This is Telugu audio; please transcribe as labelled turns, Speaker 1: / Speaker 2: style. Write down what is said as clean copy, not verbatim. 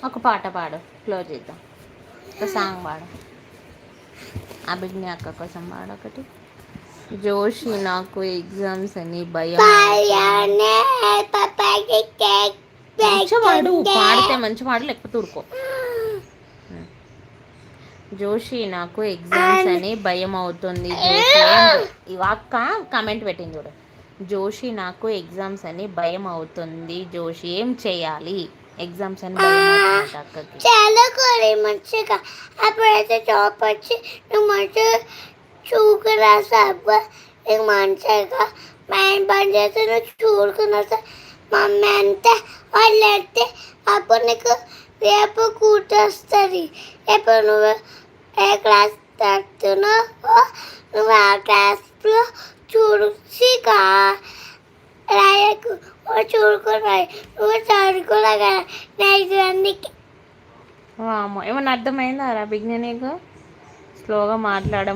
Speaker 1: ఒక పాట పాడు, క్లోజ్ చేద్దాం. ఒక సాంగ్ పాడు, అభిజ్ఞ అక్క కోసం పాడు ఒకటి. జోషి నాకు ఎగ్జామ్స్ అని భయం. మంచిగా పాడు, పాడితే మంచి పాడు, లేకపోతే ఊరుకో. జోషి నాకు ఎగ్జామ్స్ అని భయం అవుతుంది. జోషి అక్క కామెంట్ పెట్టింది చూడు. జోషి నాకు ఎగ్జామ్స్ అని భయం అవుతుంది. జోషి ఏం చేయాలి? ఎగ్జామ్స్ అని భయం అవుతుంది అక్కకి.
Speaker 2: చాలా కోరి మంచిగా అప్పుడైతే జాబ్ వచ్చి నువ్వు మంచిగా చూకు రాసాబ్బా, నీకు మంచిగా మైండ్ పని చేస్తే నువ్వు చూడుకున్నా సార్ మమ్మీ అంతే వాళ్ళు అయితే అప్పుడు నీకు రేపు కూర్చొస్తుంది. ఎప్పుడు నువ్వు ఏ క్లాస్ తడుతున్నావో నువ్వు ఆ క్లాస్లో చూసి రాయకు చూడుకున్నాయి. నువ్వు చదువుకున్నా కదా నెక్స్ట్ అందుకే.
Speaker 1: ఏమన్నా అర్థమైందా రా బిగ్న? నీకు స్లోగా మాట్లాడడం